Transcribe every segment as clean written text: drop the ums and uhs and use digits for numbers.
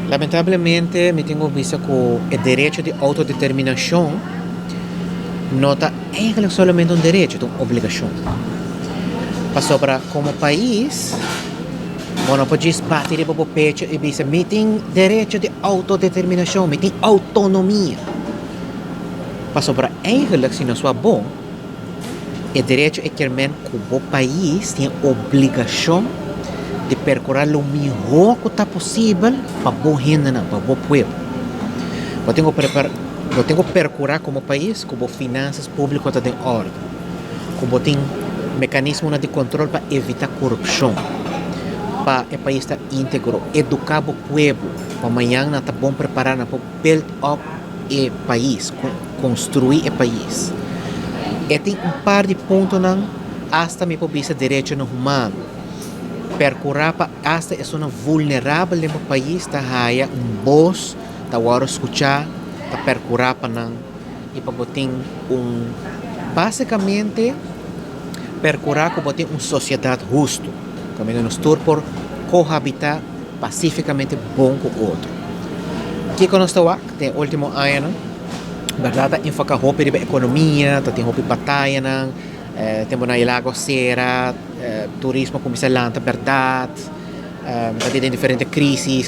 Lamentablemente, me tengo visto que el derecho de autodeterminación no está solamente un derecho, es una obligación. Pasó para como país, bueno, pues bater por pecho y dice, me tengo derecho de autodeterminación, me tengo autonomía. Pasó para si no es bom, el derecho es que el país tiene obligación de percorrer lo mejor que está posible para boa gente, para o pueblo. Eu tenho que percorrer como país, como finanças públicas estão em ordem, como tem mecanismo de controle para evitar corrupção, para o país estar íntegro, educar o povo, para amanhã estar bom preparado para build up o país, construir o país. E tem par de pontos hasta me pode direito humano. Percorrer para hasta é uma vulnerável no país, está haya voz, está agora escuchar, está percorrer para e para botar basicamente percorrer para botar uma sociedade justa, que nos torna por cohabitar pacificamente bom com o outro. Que quando estou aqui, tem último ano, verdade, enfocar roupa de economia, tem roupa de batalha, temos na Ilago Serra, turismo começa a lançar, verdade, tem diferentes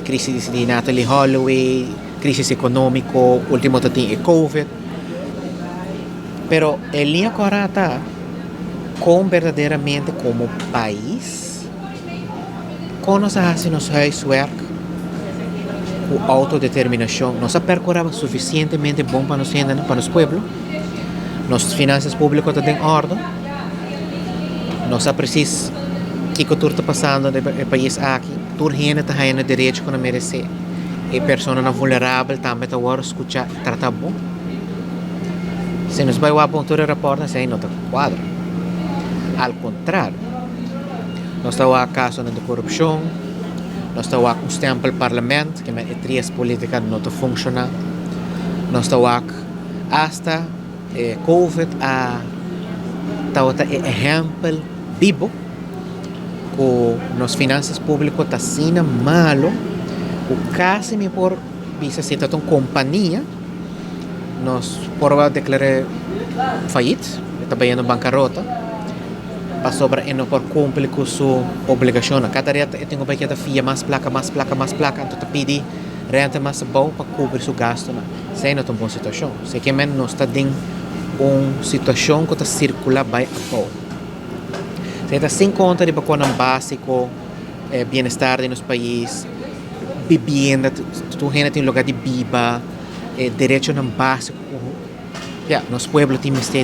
crises de Natalie Holloway, crise econômica, último tem Covid. Pero a linha correta, com verdadeiramente como país, com nós fazemos nosso work, com autodeterminação, nós percorremos suficientemente bom para nós gente, para nosso povo, nossas finanças públicas estão em ordem, nós precisamos que tudo está passando no país aqui, toda gente está ganhando direito que não merece, e pessoas vulneráveis também estão agora escutar e tratar bom. Se nos vai a bom todo o reporte, se aí não está quadro. Ao contrário, nós estamos a caso de corrupção, nós estamos a um tempo do parlamento, que a três políticas não está funcionando, nós estamos hasta Covid a exemplo vivo que nas finanças públicas está sendo malo, o quase me por visa se trata de uma companhia, nós por declarar fallido, está ganhando bancarrota, para sobra e não por cumprir com sua obrigação. Cada dia eu tenho que fia mais placa, então te pedir renta mais boa para cobrir seu gasto. Sem não é uma boa situação. Se que menos nós está em uma situação que está circular bem a boa. Se está sem conta de bacana básico, bem-estar nos países, bebida, tu gente tem lugar de biba, direito não básico. Nos pueblos temos de